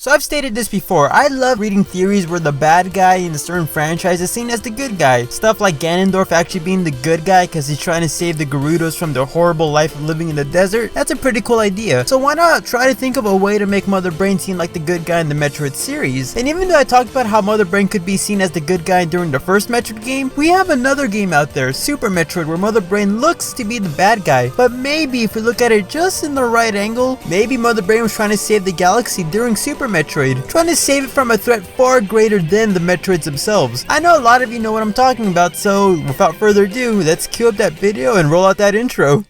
So I've stated this before, I love reading theories where the bad guy in a certain franchise is seen as the good guy. Stuff like Ganondorf actually being the good guy because he's trying to save the Gerudos from their horrible life of living in the desert. That's a pretty cool idea. So why not try to think of a way to make Mother Brain seem like the good guy in the Metroid series? And even though I talked about how Mother Brain could be seen as the good guy during the first Metroid game, we have another game out there, Super Metroid, where Mother Brain looks to be the bad guy. But maybe if we look at it just in the right angle, maybe Mother Brain was trying to save the galaxy during Super Metroid, trying to save it from a threat far greater than the Metroids themselves. I know a lot of you know what I'm talking about, so without further ado, let's cue up that video and roll out that intro.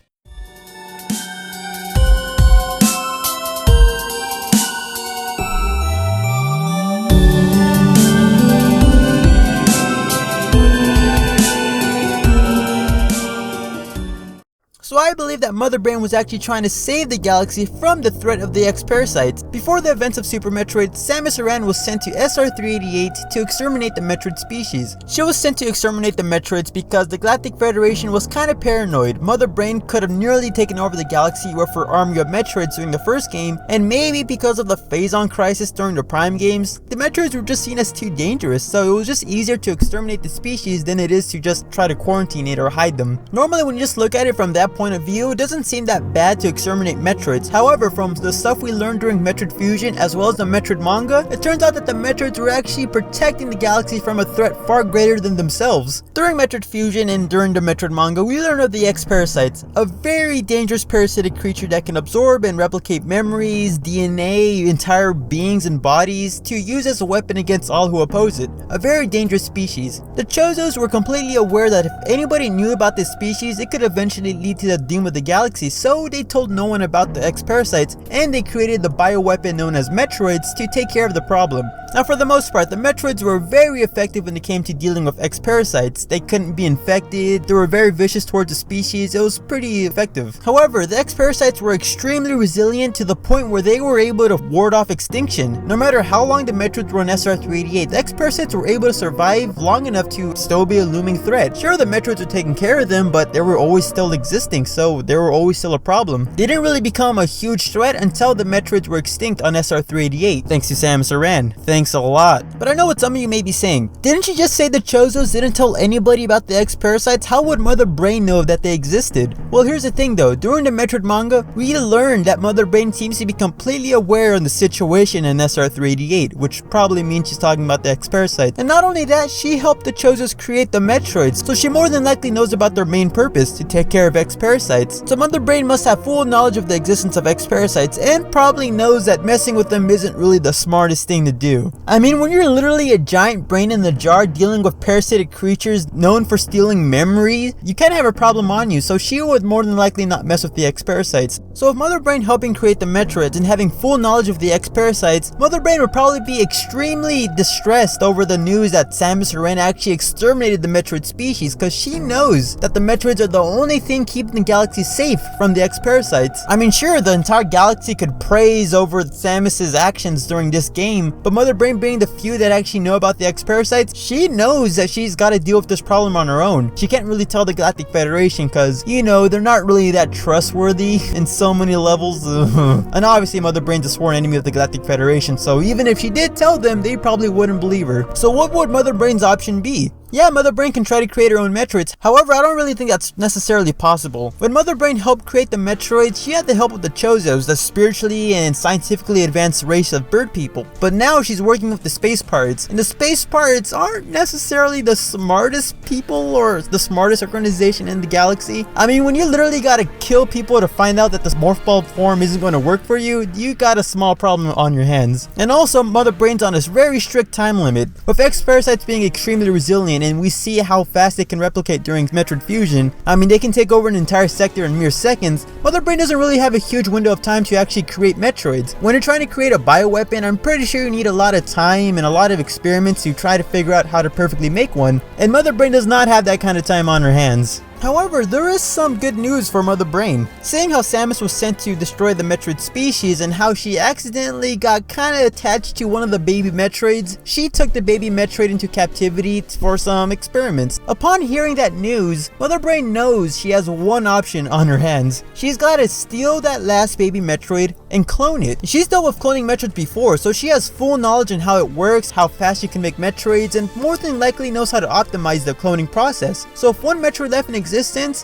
So I believe that Mother Brain was actually trying to save the galaxy from the threat of the X-Parasites. Before the events of Super Metroid, Samus Aran was sent to SR388 to exterminate the Metroid species. She was sent to exterminate the Metroids because the Galactic Federation was kinda paranoid. Mother Brain could have nearly taken over the galaxy with her army of Metroids during the first game, and maybe because of the Phazon crisis during the Prime games, the Metroids were just seen as too dangerous, so it was just easier to exterminate the species than it is to just try to quarantine it or hide them. Normally when you just look at it from that point of view, it doesn't seem that bad to exterminate Metroids. However, from the stuff we learned during Metroid Fusion as well as the Metroid manga, it turns out that the Metroids were actually protecting the galaxy from a threat far greater than themselves. During Metroid Fusion and during the Metroid manga, we learned of the X-Parasites, a very dangerous parasitic creature that can absorb and replicate memories, DNA, entire beings and bodies to use as a weapon against all who oppose it. A very dangerous species. The Chozos were completely aware that if anybody knew about this species, it could eventually lead to the doom of the galaxy, so they told no one about the X-Parasites, and they created the bioweapon known as Metroids to take care of the problem. Now for the most part, the Metroids were very effective when it came to dealing with X-Parasites. They couldn't be infected, they were very vicious towards the species, it was pretty effective. However, the X-Parasites were extremely resilient to the point where they were able to ward off extinction. No matter how long the Metroids were on SR388, the X-Parasites were able to survive long enough to still be a looming threat. Sure, the Metroids were taking care of them, but they were always still existing, so they were always still a problem. They didn't really become a huge threat until the Metroids were extinct on SR388, thanks to Samus Aran. Thanks a lot. But I know what some of you may be saying. Didn't you just say the Chozos didn't tell anybody about the X-Parasites? How would Mother Brain know that they existed? Well, here's the thing though. During the Metroid manga, we learned that Mother Brain seems to be completely aware of the situation in SR388, which probably means she's talking about the X-Parasites. And not only that, she helped the Chozos create the Metroids, so she more than likely knows about their main purpose, to take care of X-Parasites. So Mother Brain must have full knowledge of the existence of X-Parasites and probably knows that messing with them isn't really the smartest thing to do. I mean, when you're literally a giant brain in the jar dealing with parasitic creatures known for stealing memories, you kind of have a problem on you, so she would more than likely not mess with the X-Parasites. So with Mother Brain helping create the Metroids and having full knowledge of the X-Parasites, Mother Brain would probably be extremely distressed over the news that Samus Aran actually exterminated the Metroid species, because she knows that the Metroids are the only thing keeping the galaxy safe from the X-Parasites. I mean, sure, the entire galaxy could praise over Samus's actions during this game, but Mother Brain being the few that actually know about the X-Parasites, she knows that she's got to deal with this problem on her own. She can't really tell the Galactic Federation because, you know, they're not really that trustworthy in so many levels. And obviously Mother Brain's a sworn enemy of the Galactic Federation, so even if she did tell them, they probably wouldn't believe her. So what would Mother Brain's option be? Yeah, Mother Brain can try to create her own Metroids, however I don't really think that's necessarily possible. When Mother Brain helped create the Metroids, she had the help of the Chozos, the spiritually and scientifically advanced race of bird people. But now she's working with the Space Pirates, and the Space Pirates aren't necessarily the smartest people or the smartest organization in the galaxy. I mean, when you literally gotta kill people to find out that this morph ball form isn't going to work for you, you got a small problem on your hands. And also, Mother Brain's on this very strict time limit, with X-Parasites being extremely resilient, and we see how fast they can replicate during Metroid Fusion. I mean, they can take over an entire sector in mere seconds. Mother Brain doesn't really have a huge window of time to actually create Metroids. When you're trying to create a bioweapon, I'm pretty sure you need a lot of time and a lot of experiments to try to figure out how to perfectly make one, and Mother Brain does not have that kind of time on her hands. However, there is some good news for Mother Brain. Seeing how Samus was sent to destroy the Metroid species and how she accidentally got kinda attached to one of the baby Metroids, she took the baby Metroid into captivity for some experiments. Upon hearing that news, Mother Brain knows she has one option on her hands. She's gotta steal that last baby Metroid and clone it. She's dealt with cloning Metroids before, so she has full knowledge on how it works, how fast you can make Metroids, and more than likely knows how to optimize the cloning process. So if one Metroid left in existence,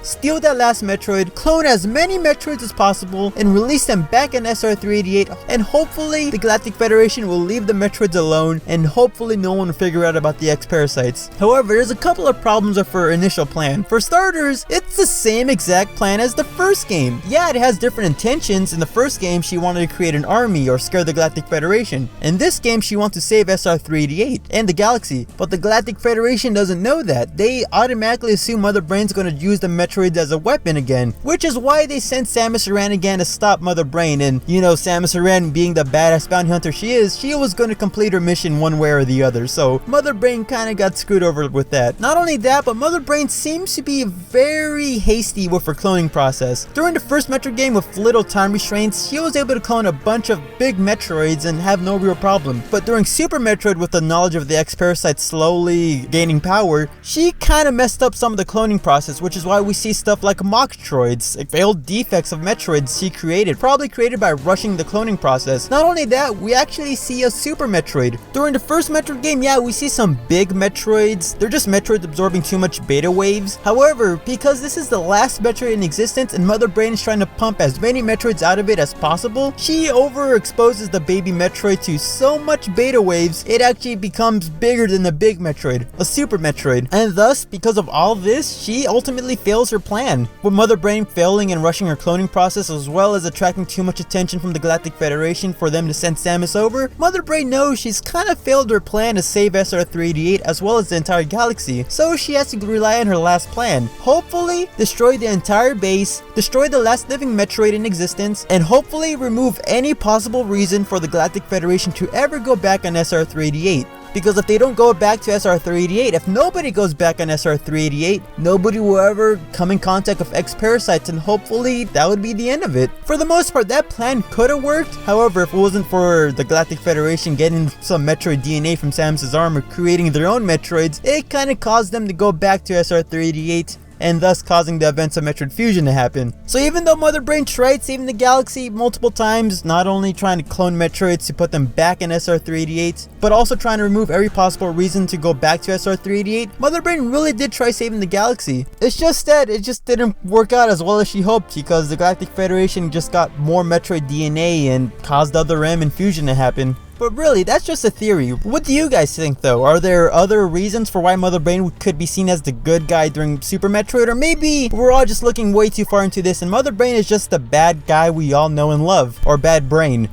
steal that last Metroid, clone as many Metroids as possible, and release them back in SR388, and hopefully the Galactic Federation will leave the Metroids alone, and hopefully no one will figure out about the X-Parasites. However, there's a couple of problems with her initial plan. For starters, it's the same exact plan as the first game. Yeah, it has different intentions. In the first game, she wanted to create an army or scare the Galactic Federation. In this game, she wants to save SR388 and the galaxy, but the Galactic Federation doesn't know that. They automatically assume Mother Brain's going to use the Metroids as a weapon again, which is why they sent Samus Aran again to stop Mother Brain. And you know, Samus Aran being the badass bounty hunter she is, she was going to complete her mission one way or the other, so Mother Brain kind of got screwed over with that. Not only that, but Mother Brain seems to be very hasty with her cloning process. During the first Metroid game with little time restraints, she was able to clone a bunch of big Metroids and have no real problem. But during Super Metroid, with the knowledge of the X-Parasites slowly gaining power, she kind of messed up some of the cloning process, which is why we see stuff like Mocktroids, like failed defects of Metroids she created, probably created by rushing the cloning process. Not only that, we actually see a Super Metroid. During the first Metroid game, yeah, we see some big Metroids. They're just Metroids absorbing too much beta waves. However, because this is the last Metroid in existence and Mother Brain is trying to pump as many Metroids out of it as possible, she overexposes the baby Metroid to so much beta waves, it actually becomes bigger than the big Metroid, a Super Metroid. And thus, because of all this, she ultimately fails her plan. With Mother Brain failing and rushing her cloning process, as well as attracting too much attention from the Galactic Federation for them to send Samus over, Mother Brain knows she's kind of failed her plan to save SR388 as well as the entire galaxy, so she has to rely on her last plan. Hopefully, destroy the entire base, destroy the last living Metroid in existence, and hopefully remove any possible reason for the Galactic Federation to ever go back on SR388. Because if they don't go back to SR388, if nobody goes back on SR388, nobody will ever come in contact with X-Parasites, and hopefully that would be the end of it. For the most part, that plan could have worked. However, if it wasn't for the Galactic Federation getting some Metroid DNA from Samus's arm or creating their own Metroids, it kind of caused them to go back to SR388, and thus causing the events of Metroid Fusion to happen. So even though Mother Brain tried saving the galaxy multiple times, not only trying to clone Metroids to put them back in SR388, but also trying to remove every possible reason to go back to SR388, Mother Brain really did try saving the galaxy. It's just that it just didn't work out as well as she hoped, because the Galactic Federation just got more Metroid DNA and caused other M and Fusion to happen. But really, that's just a theory. What do you guys think though? Are there other reasons for why Mother Brain could be seen as the good guy during Super Metroid? Or maybe we're all just looking way too far into this and Mother Brain is just the bad guy we all know and love? Or bad brain?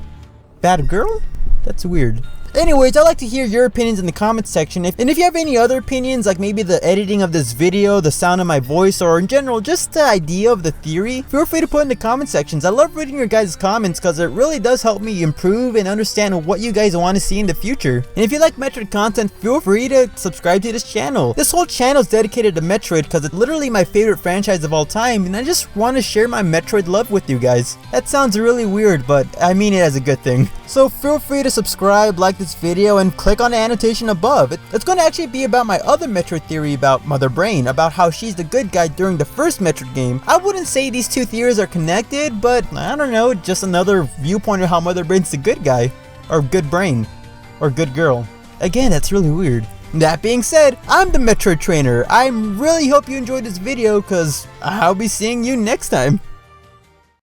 Bad girl? That's weird. Anyways, I'd like to hear your opinions in the comments section. And if you have any other opinions, like maybe the editing of this video, the sound of my voice, or in general, just the idea of the theory, feel free to put in the comment sections. I love reading your guys' comments because it really does help me improve and understand what you guys want to see in the future. And if you like Metroid content, feel free to subscribe to this channel. This whole channel is dedicated to Metroid because it's literally my favorite franchise of all time, and I just want to share my Metroid love with you guys. That sounds really weird, but I mean it as a good thing. So feel free to subscribe, like this video, and click on the annotation above. It's going to actually be about my other Metroid theory about Mother Brain, about how she's the good guy during the first Metroid game. I wouldn't say these two theories are connected, but I don't know, just another viewpoint of how Mother Brain's the good guy, or good brain, or good girl. Again, that's really weird. That being said, I'm the Metroid Trainer. I really hope you enjoyed this video, because I'll be seeing you next time.